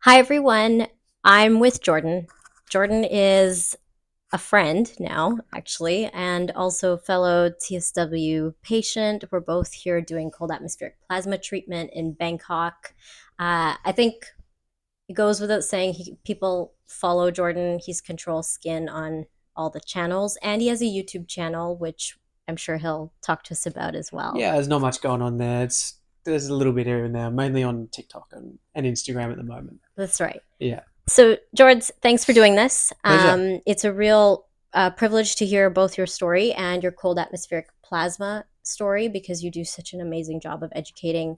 Hi, everyone. I'm with Jordan. Jordan is a friend now, actually, and also fellow TSW patient. We're both here doing cold atmospheric plasma treatment in Bangkok. I think it goes without saying people follow Jordan. He's Control Skin on all the channels, and he has a YouTube channel, which I'm sure he'll talk to us about as well. Yeah, there's not much going on there. There's a little bit here and there, mainly on TikTok and Instagram at the moment. That's right. Yeah, So, George, thanks for doing this. pleasure. It's a real privilege to hear both your story and your cold atmospheric plasma story because you do such an amazing job of educating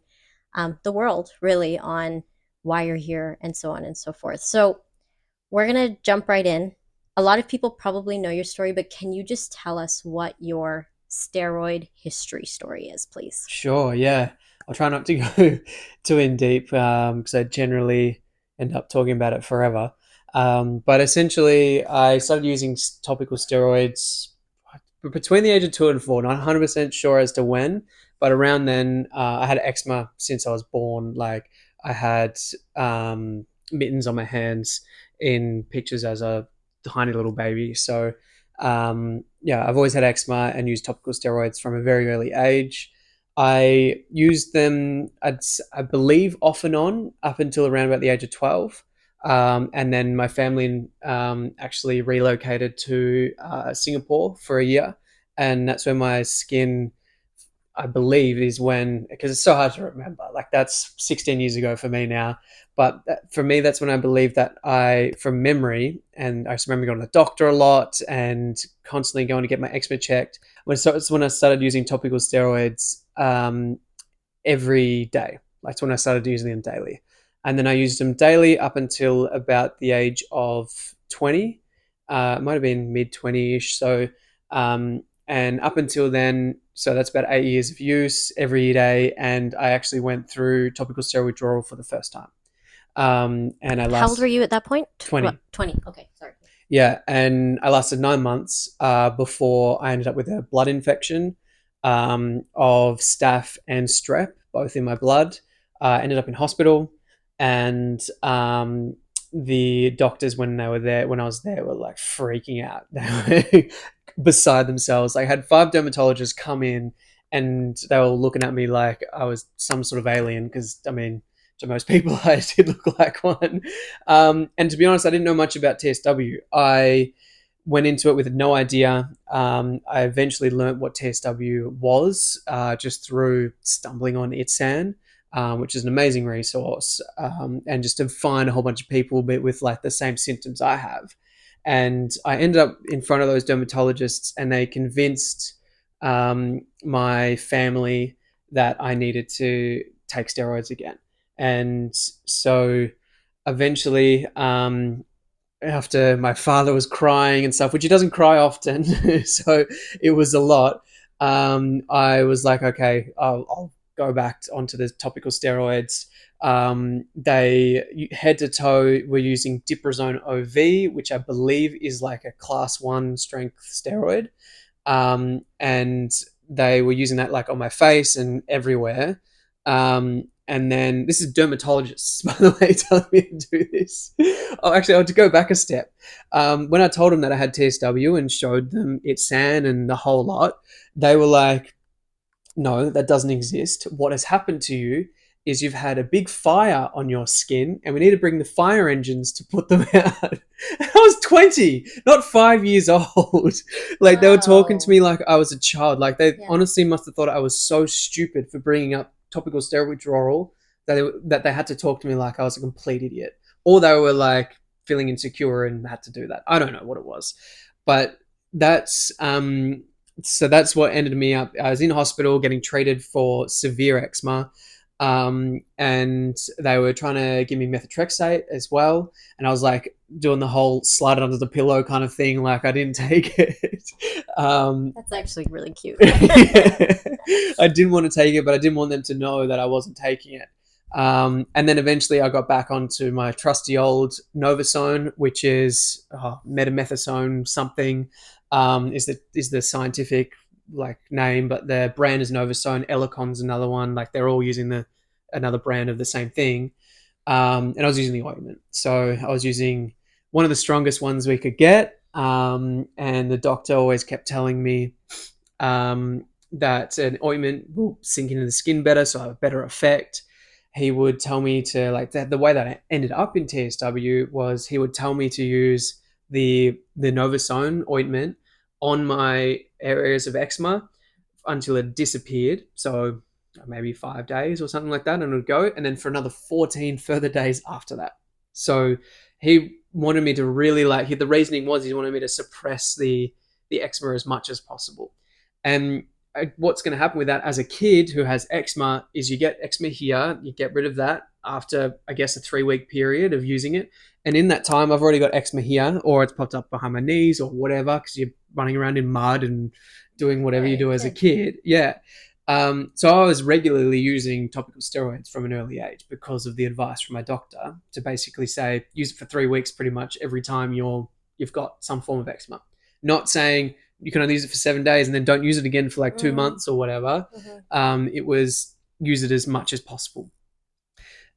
the world, really, on why you're here and so on and so forth. So, we're going to jump right in. A lot of people probably know your story, but can you just tell us what your steroid history story is, please? Sure. Yeah, I'll try not to go too in deep because I generally end up talking about it forever. But essentially, I started using topical steroids between the age of 2 and 4. Not 100% sure as to when, but around then, I had eczema since I was born. Like I had mittens on my hands in pictures as a tiny little baby. So yeah, I've always had eczema and used topical steroids from a very early age. I used them, I believe, off and on up until around about the age of 12. And then my family actually relocated to Singapore for a year. And that's when my skin, I believe, is when, because it's so hard to remember. Like that's 16 years ago for me now. But for me, that's when I believe that from memory, and I just remember going to the doctor a lot and constantly going to get my eczema checked. It's when I started using topical steroids every day. That's when I started using them daily. And then I used them daily up until about the age of 20. It might have been mid 20 ish. And up until then, so that's about 8 years of use every day. And I actually went through topical steroid withdrawal for the first time. And I How old were last you at that point? What, 20. 20. Okay, sorry. Yeah, and I lasted 9 months before I ended up with a blood infection of staph and strep, both in my blood. Ended up in hospital, and the doctors, when they were there, when I was there, were like freaking out. They were beside themselves. I had 5 dermatologists come in, and they were looking at me like I was some sort of alien. Because I mean, to most people, I did look like one. And to be honest, I didn't know much about TSW. I went into it with no idea. I eventually learned what TSW was just through stumbling on ITSAN, which is an amazing resource, and just to find a whole bunch of people with like the same symptoms I have. And I ended up in front of those dermatologists, and they convinced my family that I needed to take steroids again. And so eventually, after my father was crying and stuff, which he doesn't cry often, so it was a lot. I was like, okay, I'll go back onto the topical steroids. They head to toe were using Diprazone OV, which I believe is like a class 1 strength steroid, and they were using that like on my face and everywhere. And then this is dermatologists, by the way, telling me to do this. Oh, actually, I had to go back a step. When I told them that I had TSW and showed them its SAN and the whole lot, they were like, "No, that doesn't exist. What has happened to you is you've had a big fire on your skin, and we need to bring the fire engines to put them out." I was 20, not 5 years old. Like they were talking to Oh, me like I was a child. Like they yeah. honestly must have thought I was so stupid for bringing up topical steroid withdrawal that they had to talk to me like I was a complete idiot, or they were like feeling insecure and had to do that. I don't know what it was, but that's so that's what ended me up. I was in hospital getting treated for severe eczema, and they were trying to give me methotrexate as well. And I was like doing the whole slide it under the pillow kind of thing, like I didn't take it. That's actually really cute. I didn't want to take it, but I didn't want them to know that I wasn't taking it. And then eventually I got back onto my trusty old Novasone, which is metamethasone something, is the scientific like name, but the brand is Novasone. Elicon's another one. Like they're all using the another brand of the same thing. And I was using the ointment. So I was using one of the strongest ones we could get. And the doctor always kept telling me that an ointment will sink into the skin better, so I have a better effect. He would tell me to like that. The way that I ended up in TSW was he would tell me to use the Novasone ointment on my areas of eczema until it disappeared. So maybe 5 days or something like that, and it would go, and then for another 14 further days after that. So he wanted me to really like. The reasoning was he wanted me to suppress the eczema as much as possible. And what's going to happen with that as a kid who has eczema is you get eczema here, you get rid of that after, I guess, a 3 week period of using it. And in that time, I've already got eczema here, or it's popped up behind my knees or whatever, because you're running around in mud and doing whatever you do as a kid. Yeah. So I was regularly using topical steroids from an early age because of the advice from my doctor to basically say use it for 3 weeks pretty much every time you've got some form of eczema. Not saying you can only use it for 7 days and then don't use it again for like 2 months or whatever. It was use it as much as possible.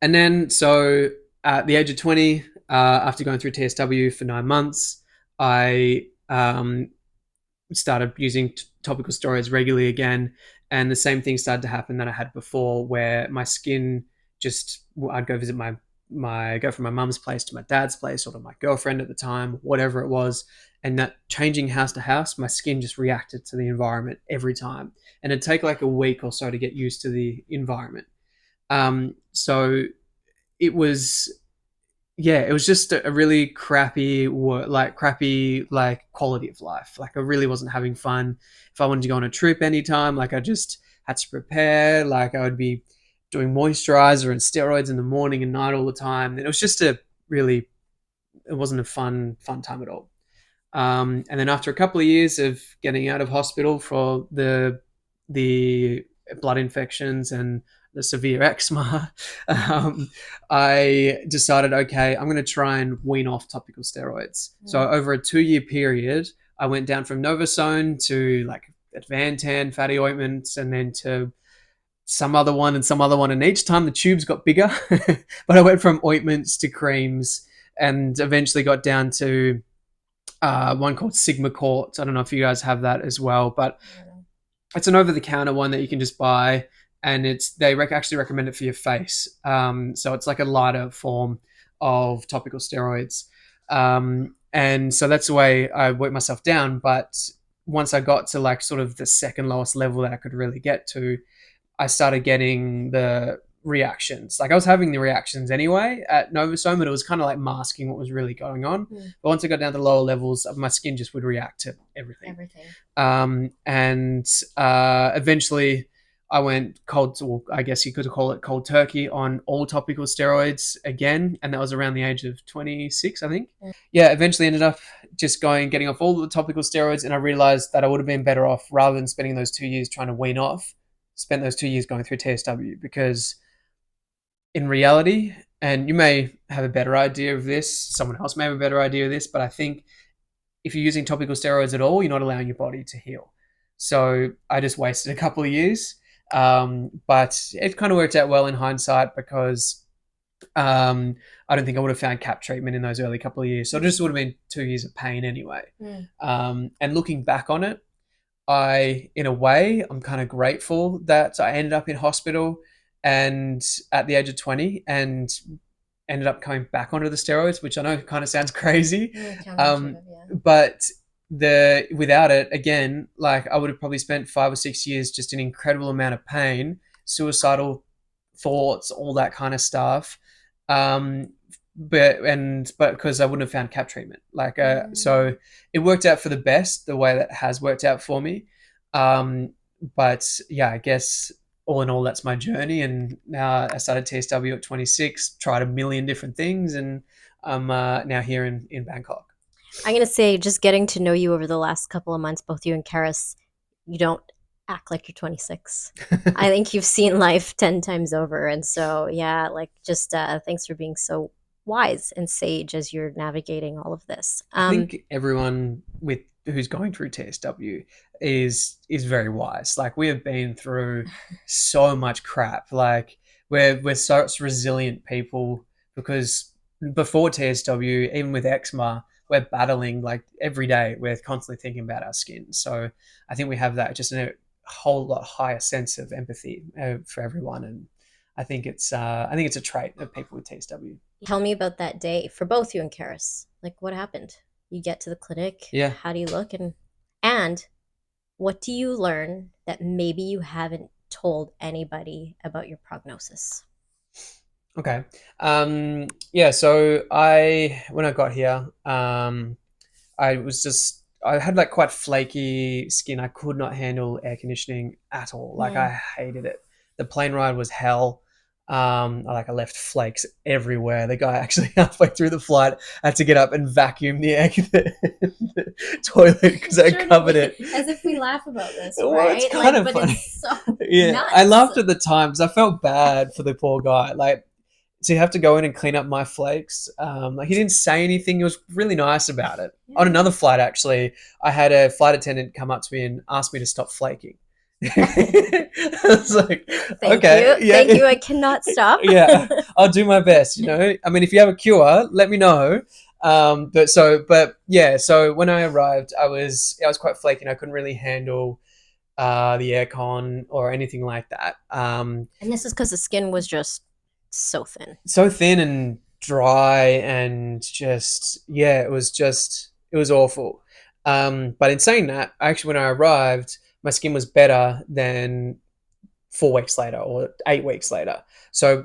And then so at the age of 20, after going through TSW for 9 months, I started using topical steroids regularly again, and the same thing started to happen that I had before, where my skin just I'd go visit go from my mum's place to my dad's place or to my girlfriend at the time, whatever it was, and that changing house to house, my skin just reacted to the environment every time, and it'd take like a week or so to get used to the environment. So it was yeah, it was just a really crappy crappy like quality of life. Like I really wasn't having fun. If I wanted to go on a trip anytime, like I just had to prepare. Like I would be doing moisturizer and steroids in the morning and night all the time. And it was just it wasn't a fun time at all. And then after a couple of years of getting out of hospital for the blood infections and the severe eczema, I decided, okay, I'm going to try and wean off topical steroids. So over a 2 year period, I went down from Novasone to like Advantan fatty ointments, and then to some other one and some other one. And each time the tubes got bigger, but I went from ointments to creams, and eventually got down to one called Sigma Court. I don't know if you guys have that as well, but it's an over-the-counter one that you can just buy, and they actually recommend it for your face. So it's like a lighter form of topical steroids, and so that's the way I worked myself down. But once I got to like sort of the second lowest level that I could really get to, I started getting the reactions. Like I was having the reactions anyway at Novasome, but it was kind of like masking what was really going on. But once I got down to lower levels, my skin just would react to everything. And eventually I went cold, well, I guess you could call it cold turkey on all topical steroids again. And that was around the age of 26, I think. Yeah, eventually ended up just getting off all the topical steroids. And I realized that I would have been better off, rather than spending those 2 years trying to wean off, spent those 2 years going through TSW. Because in reality, and you may have a better idea of this, someone else may have a better idea of this, but I think if you're using topical steroids at all, you're not allowing your body to heal. So I just wasted a couple of years. But it kind of worked out well in hindsight, because I don't think I would have found cap treatment in those early couple of years. So it just would have been 2 years of pain anyway. And looking back on it, in a way, I'm kind of grateful that I ended up in hospital and at the age of 20, and ended up coming back onto the steroids, which I know kind of sounds crazy. But without it, again, like I would have probably spent 5 or 6 years just an incredible amount of pain, suicidal thoughts, all that kind of stuff. But because I wouldn't have found cap treatment, so it worked out for the best, the way that has worked out for me. But yeah, I guess all in all, that's my journey. And now I started TSW at 26, tried a million different things, and I'm now here in Bangkok. I'm going to say, just getting to know you over the last couple of months, both you and Karys, you don't act like you're 26. I think you've seen life 10 times over. And so, yeah, like just thanks for being so wise and sage as you're navigating all of this. I think everyone who's going through TSW is very wise. Like we have been through so much crap. Like we're such resilient people because before TSW, even with eczema, we're battling like every day. We're constantly thinking about our skin. So I think we have that just in a whole lot higher sense of empathy for everyone, and I think it's a trait of people with TSW. Tell me about that day for both you and Karys. Like, what happened? You get to the clinic. Yeah. How do you look? And what do you learn that maybe you haven't told anybody about your prognosis? Okay. Yeah. So when I got here, I had like quite flaky skin. I could not handle air conditioning at all. Like Mm. I hated it. The plane ride was hell. I left flakes everywhere. The guy actually halfway through the flight had to get up and vacuum the toilet because I covered it. As if we laugh about this, Well, it's right? kind Like, of but funny. it's so Yeah, I nuts. laughed at the time because I felt bad for the poor guy. Like to have to go in and clean up my flakes. Like he didn't say anything. He was really nice about it. On Yeah. another flight, actually, I had a flight attendant come up to me and ask me to stop flaking. I was like, Thank okay, you. yeah, Thank you. I cannot stop. yeah, I'll do my best. You know, I mean, if you have a cure, let me know. But yeah, so when I arrived, I was quite flaky and I couldn't really handle the aircon or anything like that. And this is because the skin was just so thin. So thin and dry and just yeah, it was awful. But in saying that, actually, when I arrived, my skin was better than 4 weeks later or 8 weeks later. So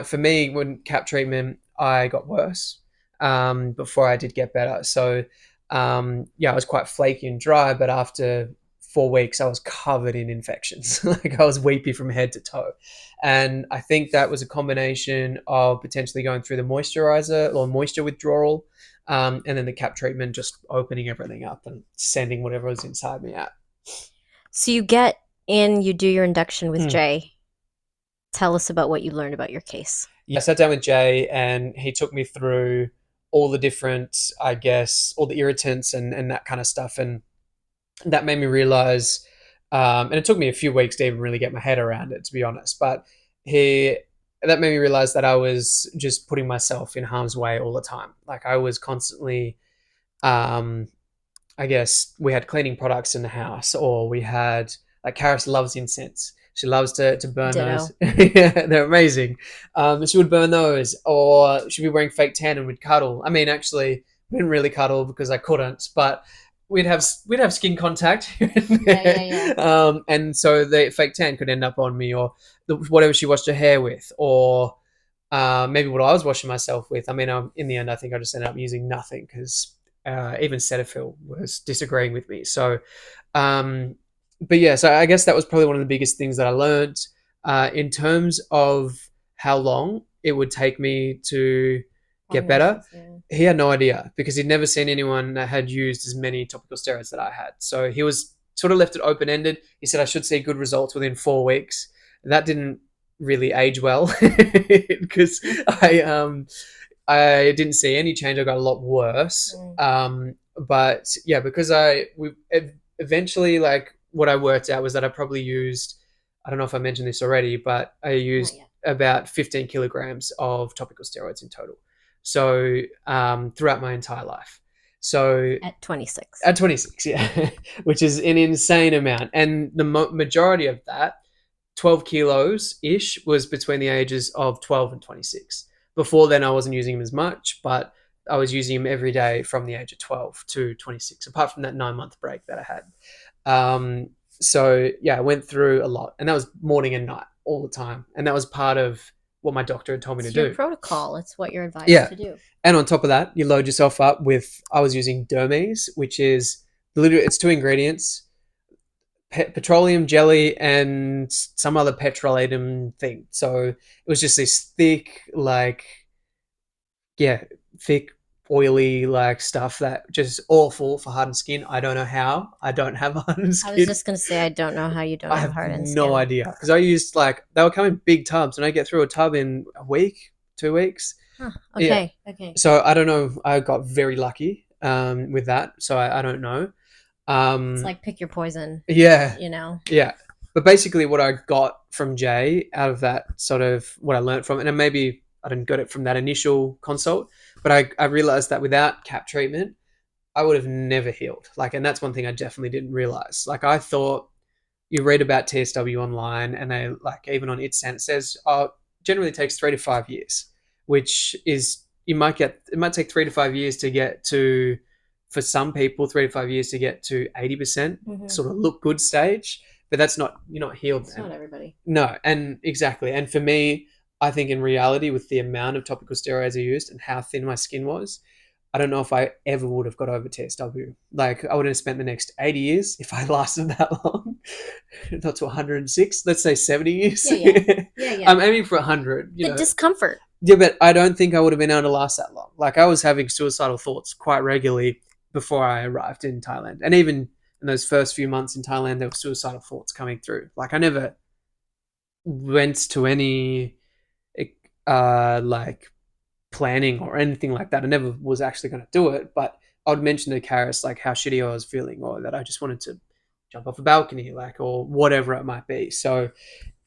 for me, when cap treatment, I got worse before I did get better. So yeah, I was quite flaky and dry, but after 4 weeks, I was covered in infections. Like I was weepy from head to toe. And I think that was a combination of potentially going through the moisturizer or moisture withdrawal, and then the cap treatment just opening everything up and sending whatever was inside me out. So you get in, you do your induction with Hmm. Jay. Tell us about what you learned about your case. Yeah, I sat down with Jay and he took me through all the different, I guess, all the irritants and that kind of stuff. And that made me realize, and it took me a few weeks to even really get my head around it, to be honest. But he, that made me realize that I was just putting myself in harm's way all the time. Like I was constantly, um, I guess we had cleaning products in the house, or we had like Karys loves incense. She loves to burn those. Ditto. Yeah, they're amazing. She would burn those, or she'd be wearing fake tan and we'd cuddle. I mean, actually, we didn't really cuddle because I couldn't, but we'd have skin contact, Yeah. and so the fake tan could end up on me, or whatever she washed her hair with, or maybe what I was washing myself with. I mean, in the end, I think I just ended up using nothing because even Cetaphil was disagreeing with me. So, um, but yeah, so I guess that was probably one of the biggest things that I learned in terms of how long it would take me to get better. Prognosis, yeah. He had no idea because he'd never seen anyone that had used as many topical steroids that I had. So he was sort of left it open ended. He said I should see good results within 4 weeks. That didn't really age well because I didn't see any change. I got a lot worse. Mm. But yeah, because we eventually, like what I worked out was that I probably used, I don't know if I mentioned this already, but I Not used yet. about 15 kilograms of topical steroids in total. So throughout my entire life. So At 26. at 26, yeah, which is an insane amount. And the majority of that, 12 kilos ish, was between the ages of 12 and 26. Before then, I wasn't using him as much, but I was using him every day from the age of 12 to 26, apart from that 9 month break that I had. So, yeah, I went through a lot, and that was morning and night all the time. And that was part of what my doctor had told me to It's your do. protocol. It's what you're advised Yeah. to do. And on top of that, you load yourself up with, I was using Dermes, which is literally, it's two ingredients, petroleum jelly and some other petrolatum thing. So it was just this thick, like, yeah, thick, oily, like stuff that just awful for hardened skin. I don't know how. I don't have hardened I was skin. just gonna say I don't know how you don't I have have hardened no skin. idea because I used like they were coming in big tubs, and I get through a tub in a week, 2 weeks. Huh. Yeah. Okay. So I don't know. I got very lucky with that. So I don't know. It's Um, like pick your poison, yeah, you know. yeah. But basically, what I got from Jay out of that sort of what I learned from it, and maybe I didn't get it from that initial consult, but I realized that without cap treatment, I would have never healed. Like, and that's one thing I definitely didn't realize. Like, I thought you read about TSW online, and they like even on its it says, oh, generally takes 3 to 5 years, which is it might take 3 to 5 years to get to, for some people, 3 to 5 years to get to 80% sort of look good stage, but that's not, you're not healed It's then. not everybody. No, and exactly. And for me, I think in reality, with the amount of topical steroids I used and how thin my skin was, I don't know if I ever would have got over TSW. Like, I would have spent the next 80 years if I lasted that long, not to 106, let's say 70 years. Yeah. I'm aiming for 100. The discomfort. Yeah, but I don't think I would have been able to last that long. Like, I was having suicidal thoughts quite regularly before I arrived in Thailand. And even in those first few months in Thailand, there were suicidal thoughts coming through. Like, I never went to any like planning or anything like that. I never was actually going to do it, but I would mention to Karys like how shitty I was feeling, or that I just wanted to jump off a balcony, like, or whatever it might be. So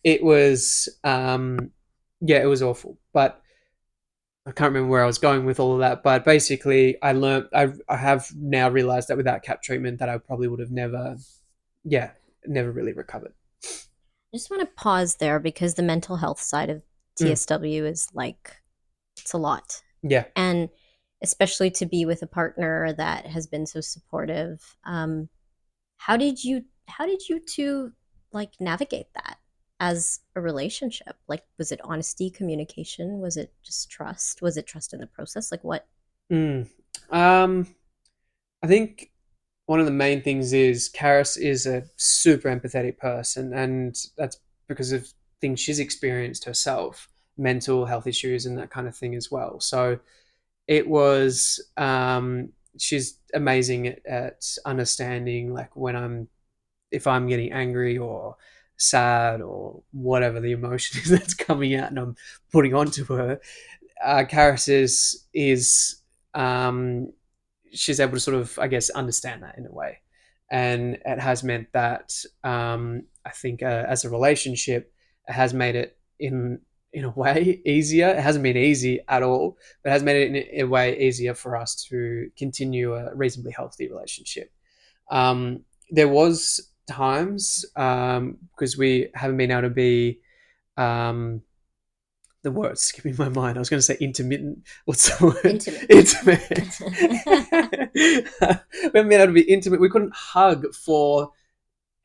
it was, yeah, it was awful. But I can't remember where I was going with all of that. But basically, I have now realized that without cap treatment, that I probably would have never, yeah, never really recovered. I just want to pause there because the mental health side of TSW is like, it's a lot. Yeah. And especially to be with a partner that has been so supportive. How did you two like navigate that as a relationship? Like, was it honesty, communication? Was it just trust? Was it trust in the process? Like what? I think one of the main things is Karys is a super empathetic person, and that's because of things she's experienced herself, mental health issues and that kind of thing as well. So it was, she's amazing at understanding, like, if I'm getting angry or sad or whatever the emotion is that's coming out and I'm putting onto her. Karys is she's able to sort of, I guess, understand that in a way, and it has meant that, I think, as a relationship, it has made it in a way easier. It hasn't been easy at all, but it has made it in a way easier for us to continue a reasonably healthy relationship. There was times, because we haven't been able to be, the word's skipping my mind. I was going to say intermittent. What's the word? Intimate. We haven't been able to be intimate. We couldn't hug for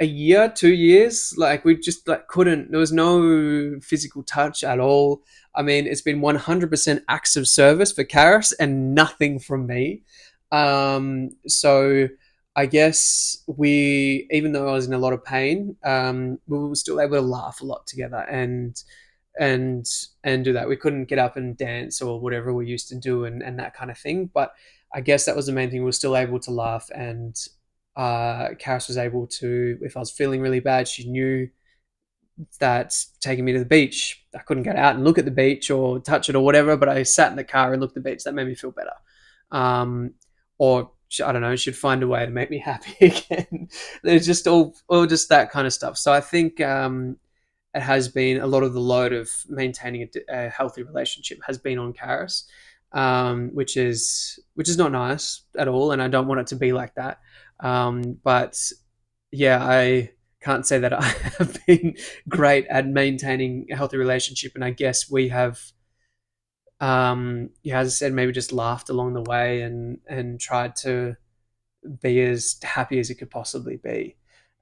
a year, 2 years. Like, we just like couldn't. There was no physical touch at all. I mean, it's been 100% acts of service for Karys and nothing from me. So I guess even though I was in a lot of pain, we were still able to laugh a lot together and do that. We couldn't get up and dance or whatever we used to do, and that kind of thing. But I guess that was the main thing. We were still able to laugh, and Karys was able to, if I was feeling really bad, she knew that taking me to the beach, I couldn't get out and look at the beach or touch it or whatever, but I sat in the car and looked at the beach. That made me feel better. Or I don't know, she'd find a way to make me happy again. There's just all just that kind of stuff. So I think, it has been a lot of the load of maintaining a healthy relationship has been on Karys, which is not nice at all, and I don't want it to be like that. But yeah, I can't say that I have been great at maintaining a healthy relationship, and I guess we have, yeah, as I said, maybe just laughed along the way and tried to be as happy as it could possibly be.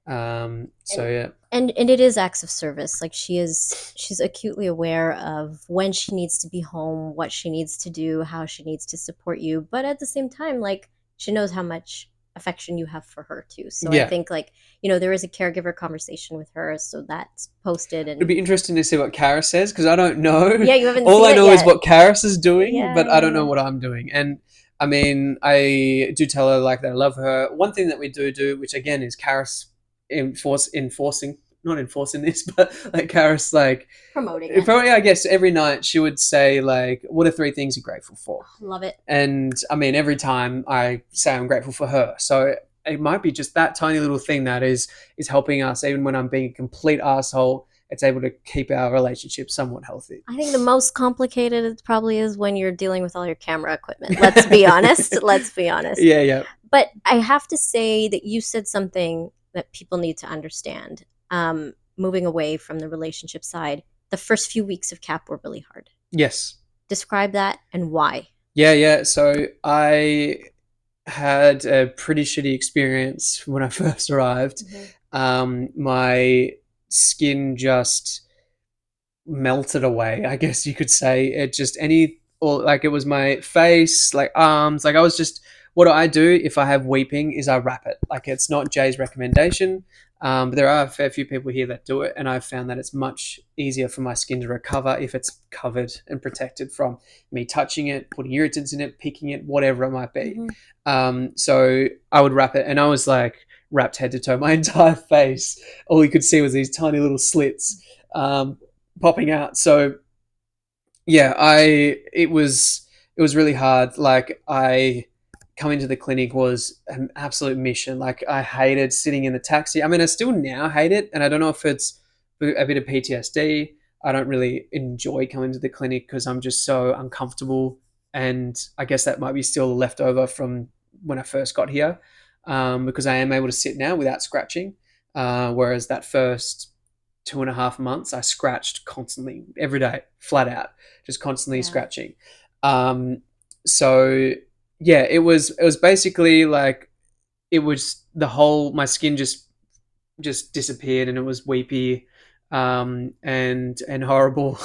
So yeah. And it is acts of service. Like, she's acutely aware of when she needs to be home, what she needs to do, how she needs to support you, but at the same time, like, she knows how much affection you have for her too. So I Yeah. think, like, there is a caregiver conversation with her, so that's posted. It'd And be interesting to see what Karys says, because I don't know. yeah, you haven't All seen I it know is yet. what Karys is doing, Yeah, but I don't yeah. know what I'm doing. And I mean, I do tell her like that I love her. One thing that we do, which again is Karys not enforcing this, but like Karys, like, Promoting it. probably, I guess every night she would say like, "What are 3 things you're grateful for?" Love it. And I mean, every time I say I'm grateful for her, so it might be just that tiny little thing that is helping us, even when I'm being a complete asshole it's able to keep our relationship somewhat healthy. I think the most complicated it probably is when you're dealing with all your camera equipment. Let's be honest. Let's be honest. Yeah, yeah. But I have to say that you said something that people need to understand. Moving away from the relationship side, the first few weeks of CAP were really hard. Yes. Describe that and why. Yeah, yeah. So I had a pretty shitty experience when I first arrived. My skin just melted away, I guess you could say. It just any or like it was my face, like arms, like I was just what I do if I have weeping is I wrap it. Like it's not Jay's recommendation. But there are a fair few people here that do it, and I've found that it's much easier for my skin to recover if it's covered and protected from me touching it, putting irritants in it, picking it, whatever it might be. So I would wrap it, and I was like wrapped head to toe. My entire face, all you could see was these tiny little slits popping out. So yeah, it was really hard. Like I coming to the clinic was an absolute mission. Like I hated sitting in the taxi. I mean, I still now hate it, and I don't know if it's a bit of PTSD. I don't really enjoy coming to the clinic because I'm just so uncomfortable, and I guess that might be still left over from when I first got here, because I am able to sit now without scratching, whereas that first 2.5 months I scratched constantly every day, flat out, just constantly scratching. So yeah, it was basically like it was the whole my skin just disappeared, and it was weepy, and horrible.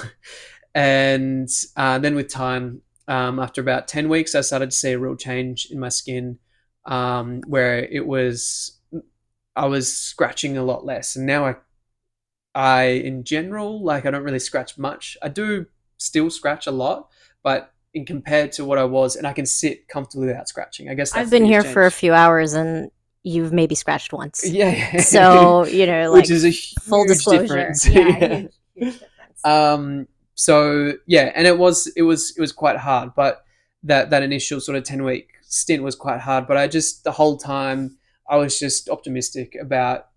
And then with time, after about 10 weeks, I started to see a real change in my skin, where I was scratching a lot less, and now I in general, like I don't really scratch much. I do still scratch a lot, but in compared to what I was, and I can sit comfortably without scratching. I guess I've that's the been biggest here for a change. few hours and you've maybe scratched once. Yeah, yeah. So, Which like is a full huge disclosure. difference. Yeah, Yeah. huge difference. So yeah, and it was quite hard, but that initial sort of 10 week stint was quite hard. But I just the whole time I was just optimistic about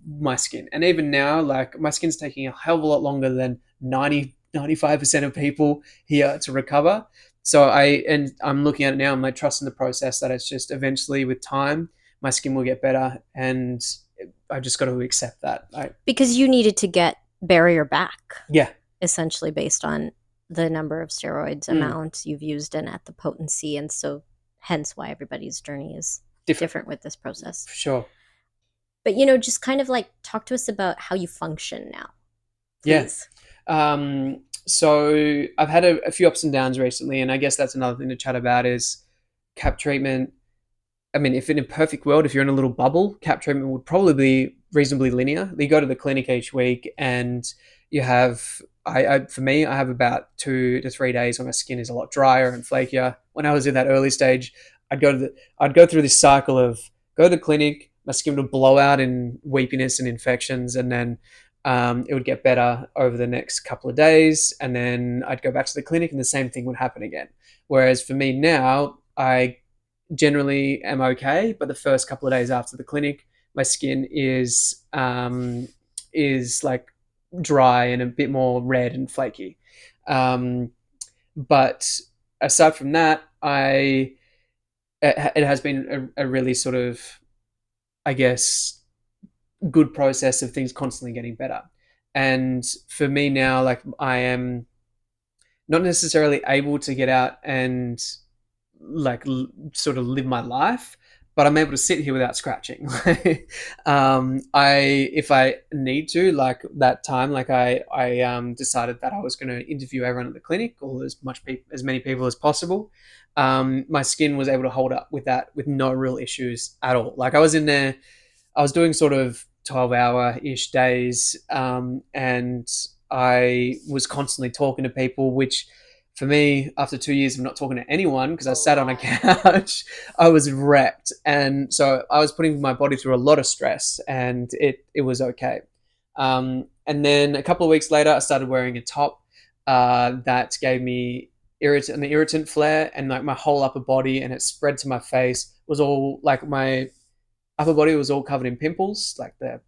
my skin, and even now, like my skin's taking a hell of a lot longer than 95% of people here to recover. So I'm looking at it now. I'm like trusting the process that it's just eventually with time my skin will get better, and I just got to accept that. Because you needed to get barrier back, Yeah. essentially based on the number of steroids amount you've used and at the potency, and so hence why everybody's journey is different with this process. For sure. But just kind of like talk to us about how you function now, please. Yeah. So I've had a few ups and downs recently, and I guess that's another thing to chat about is cap treatment. I mean, if in a perfect world, if you're in a little bubble, cap treatment would probably be reasonably linear. You go to the clinic each week, and you have. For me, I have about 2 to 3 days when my skin is a lot drier and flakier. When I was in that early stage, I'd go through this cycle of go to the clinic, my skin would blow out in weepiness and infections, and then it would get better over the next couple of days, and then I'd go back to the clinic, and the same thing would happen again. Whereas for me now, I generally am okay, but the first couple of days after the clinic, my skin is like dry and a bit more red and flaky. But aside from that, it has been a really sort of, I guess, good process of things constantly getting better. And for me now, like I am not necessarily able to get out and like sort of live my life, but I'm able to sit here without scratching. I if I need to, like that time, like I decided that I was going to interview everyone at the clinic, or as many people as possible. My skin was able to hold up with that with no real issues at all. Like I was in there, I was doing sort of 12-hour ish days, and I was constantly talking to people, which for me, after 2 years of not talking to anyone because I sat on a couch, I was wrecked. And so I was putting my body through a lot of stress, and it was okay. And then a couple of weeks later, I started wearing a top that gave me an irritant flare, and like my whole upper body, and it spread to my face, was all like my upper body was all covered in pimples, like the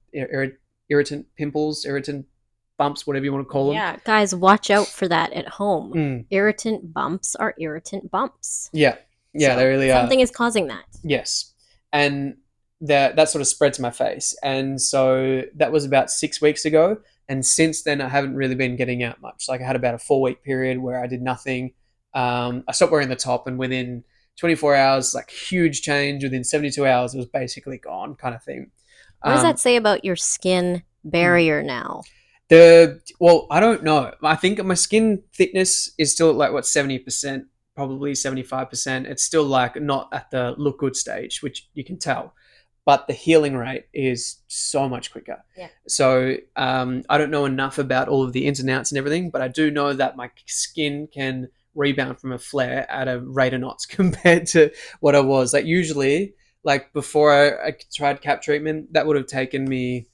irritant pimples, irritant bumps, whatever you want to call them. Yeah, guys, watch out for that at home. Mm, Irritant bumps are irritant bumps. yeah, yeah, they So really are. something is causing that. Yes, and that sort of spread to my face, and so that was about 6 weeks ago. And since then, I haven't really been getting out much. Like I had about a 4 week period where I did nothing. I stopped wearing the top, and within 24 hours, like huge change. Within 72 hours, it was basically gone, kind of thing. What does that Um, say about your skin barrier now? I don't know. I think my skin thickness is still at like what 70%, probably 75%. It's still like not at the look good stage, which you can tell, but the healing rate is so much quicker. Yeah. So I don't know enough about all of the ins and outs and everything, but I do know that my skin can rebound from a flare at a rate of knots compared to what I was. Like usually, like before I tried cap treatment, that would have taken me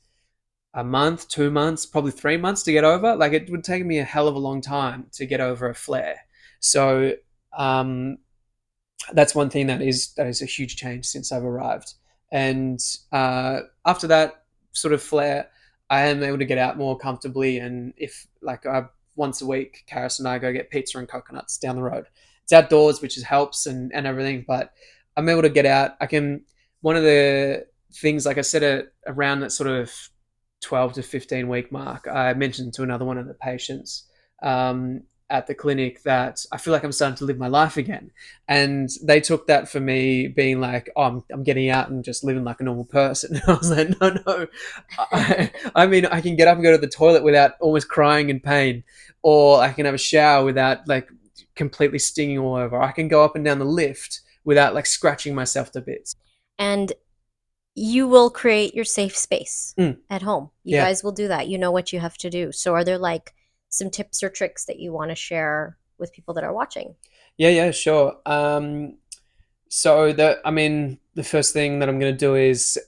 a month, 2 months, probably 3 months to get over. Like it would take me a hell of a long time to get over a flare. So um, that's one thing that is a huge change since I've arrived. And after that sort of flare, I am able to get out more comfortably. And if like once a week, Karys and I go get pizza and coconuts down the road. It's outdoors, which is helps and everything. But I'm able to get out. I can. One of the things, like I said, around that sort of 12 to 15 week mark, I mentioned to another one of the patients at the clinic that I feel like I'm starting to live my life again. And they took that for me being like, oh, I'm getting out and just living like a normal person. I was like, no, no. I mean, I can get up and go to the toilet without almost crying in pain, or I can have a shower without like completely stinging all over. I can go up and down the lift without like scratching myself to bits. And you will create your safe space Mm, at home. You yeah. guys will do that. You know what you have to do. So, are there like some tips or tricks that you want to share with people that are watching? Yeah, yeah, sure. I mean, the first thing that I'm going to do is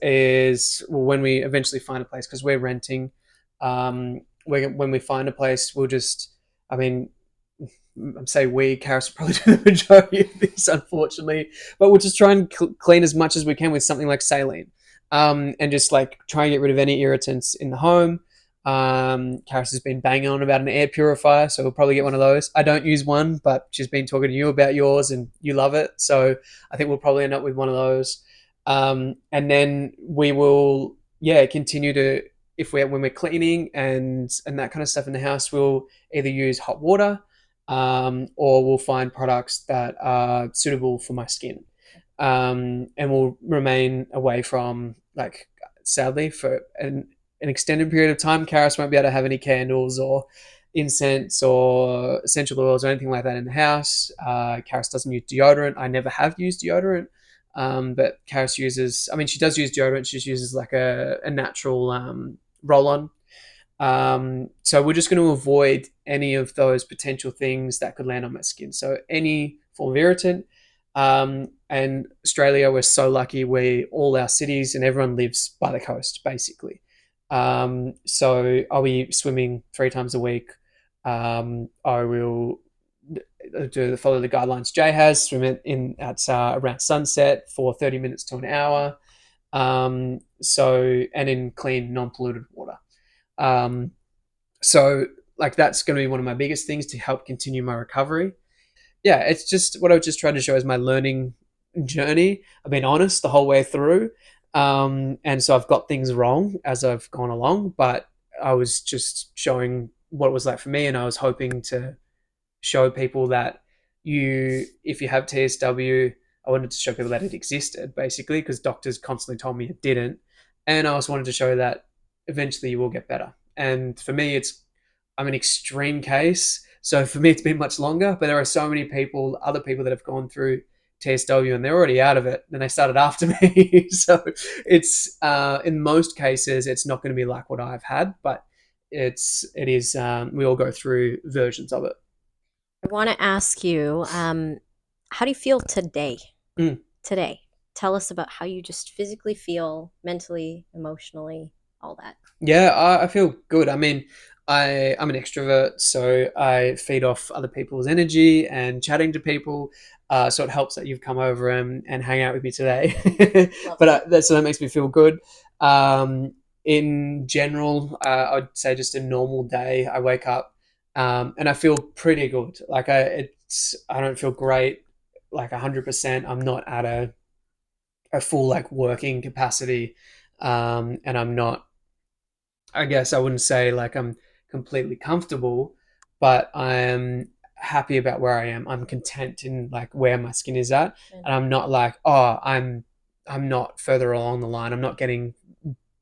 well, when we eventually find a place, because we're renting. When we find a place, we'll just, I mean, say we, Karys will probably do the majority of this, unfortunately, but we'll just try and clean as much as we can with something like saline, and just like try and get rid of any irritants in the home. Karys has been banging on about an air purifier, so we'll probably get one of those. I don't use one, but she's been talking to you about yours, and you love it, so I think we'll probably end up with one of those. And then we will, yeah, continue to, if we're when we're cleaning and that kind of stuff in the house, we'll either use hot water, or we'll find products that are suitable for my skin, and we'll remain away from, like, sadly, for an extended period of time. Karys won't be able to have any candles or incense or essential oils or anything like that in the house. Karys doesn't use deodorant. I never have used deodorant. But Karys uses, I mean, she does use deodorant. She just uses like a natural roll on. So we're just going to avoid any of those potential things that could land on my skin. So any form of irritant. And Australia, we're so lucky. All our cities and everyone lives by the coast, basically. So I'll be swimming 3 times a week. I will follow the guidelines Jay has, swim at around sunset for 30 minutes to an hour. And in clean, non-polluted water. Um, so like that's going to be one of my biggest things to help continue my recovery. Yeah, it's just what I was just trying to show is my learning journey. I've been honest the whole way through. And so I've got things wrong as I've gone along, but I was just showing what it was like for me. And I was hoping to show people that if you have TSW, I wanted to show people that it existed basically, because doctors constantly told me it didn't. And I also wanted to show that eventually you will get better. And for me, I'm an extreme case. So for me, it's been much longer, but there are so many people, other people that have gone through TSW and they're already out of it and they started after me. So it's, in most cases, it's not going to be like what I've had, but it is, we all go through versions of it. I want to ask you, how do you feel today? Mm. Today, tell us about how you just physically feel, mentally, emotionally, all that. Yeah, I feel good. I mean, I'm an extrovert, so I feed off other people's energy and chatting to people. So it helps that you've come over and hang out with me today. Love But it. so that makes me feel good. Um, in general, I'd say just a normal day. I wake up and I feel pretty good. Like I don't feel great, like 100%. I'm not at a full like working capacity, and I'm not. I guess I wouldn't say like I'm completely comfortable, but I'm happy about where I am. I'm content in like where my skin is at, and I'm not like, oh, I'm not further along the line. I'm not getting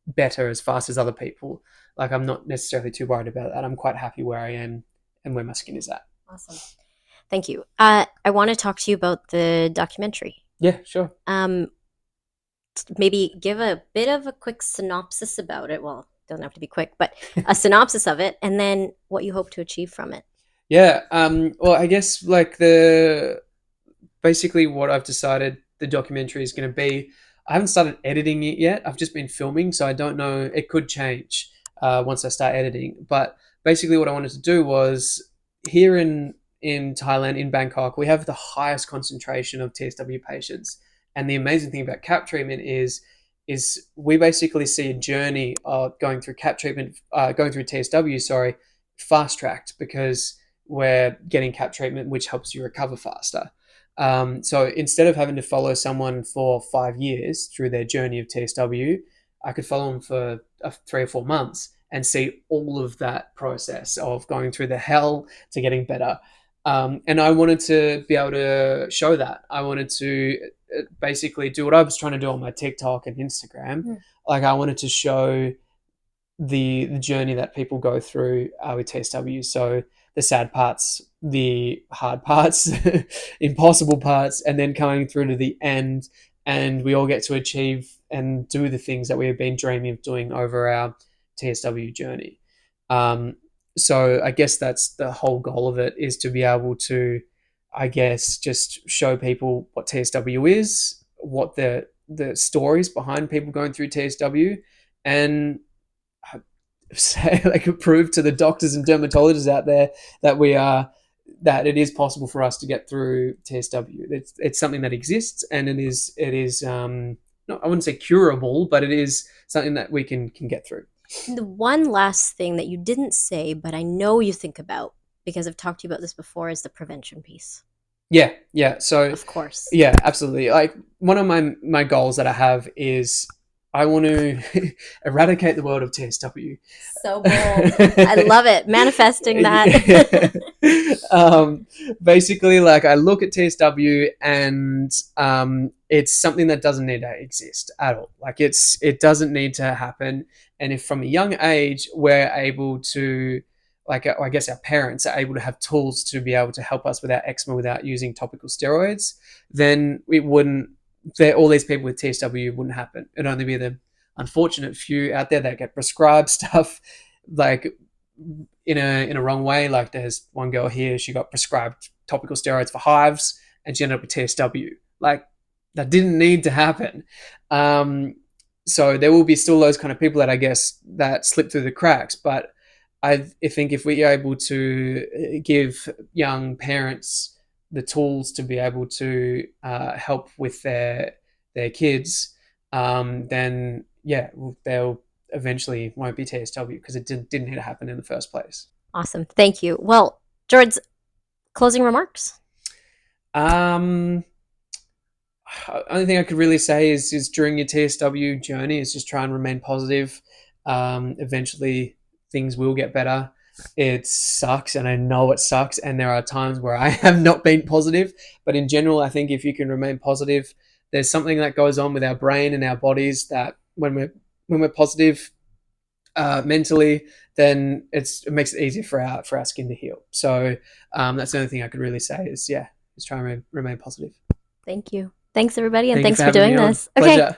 better as fast as other people. Like I'm not necessarily too worried about that. I'm quite happy where I am and where my skin is at. Awesome. Thank you. I want to talk to you about the documentary. Yeah, sure. Um, Maybe give a bit of a quick synopsis about it. Well, doesn't have to be quick, but a synopsis of it, and then what you hope to achieve from it. Yeah. Well, I guess like the basically what I've decided the documentary is going to be. I haven't started editing it yet. I've just been filming, so I don't know. It could change once I start editing. But basically, what I wanted to do was here in Thailand, in Bangkok, we have the highest concentration of TSW patients. And the amazing thing about CAP treatment is we basically see a journey of going through CAP treatment, going through TSW, sorry, fast tracked because we're getting CAP treatment, which helps you recover faster. So instead of having to follow someone for 5 years through their journey of TSW, I could follow them for 3 or 4 months and see all of that process of going through the hell to getting better. And I wanted to be able to show that. I wanted to basically do what I was trying to do on my TikTok and Instagram. Like I wanted to show the journey that people go through with TSW. So the sad parts, the hard parts, impossible parts, and then coming through to the end, and we all get to achieve and do the things that we have been dreaming of doing over our TSW journey. So I guess that's the whole goal of it, is to be able to, I guess, just show people what TSW is, what the stories behind people going through TSW, and say like prove to the doctors and dermatologists out there that we are that it is possible for us to get through TSW. It's something that exists, and it is not, I wouldn't say curable, but it is something that we can get through. The one last thing that you didn't say, but I know you think about because I've talked to you about this before, is the prevention piece. Yeah. So Of course. yeah, absolutely. Like one of my goals that I have is I want to eradicate the world of TSW. So bold. I love it. Manifesting that. Basically, like I look at TSW and it's something that doesn't need to exist at all. Like it doesn't need to happen. And if from a young age we're able to, like I guess our parents are able to have tools to be able to help us with our eczema without using topical steroids, then it wouldn't. All these people with TSW wouldn't happen. It'd only be the unfortunate few out there that get prescribed stuff like in a wrong way. Like there's one girl here, she got prescribed topical steroids for hives and she ended up with TSW. Like that didn't need to happen. So there will be still those kind of people that I guess that slip through the cracks. But I think if we are able to give young parents the tools to be able to help with their kids, then yeah, they'll eventually won't be TSW because it didn't need to happen in the first place. Awesome. Thank you. Well, George, closing remarks? Only thing I could really say is during your TSW journey is just try and remain positive. Eventually things will get better. It sucks and I know it sucks, and there are times where I have not been positive, but in general I think if you can remain positive, there's something that goes on with our brain and our bodies that when we're positive mentally, then it makes it easier for our skin to heal. So that's the only thing I could really say is, yeah, just try and remain positive. Thank you. Thanks, everybody, and Thank you thanks for for having doing me on. this. Okay. Pleasure.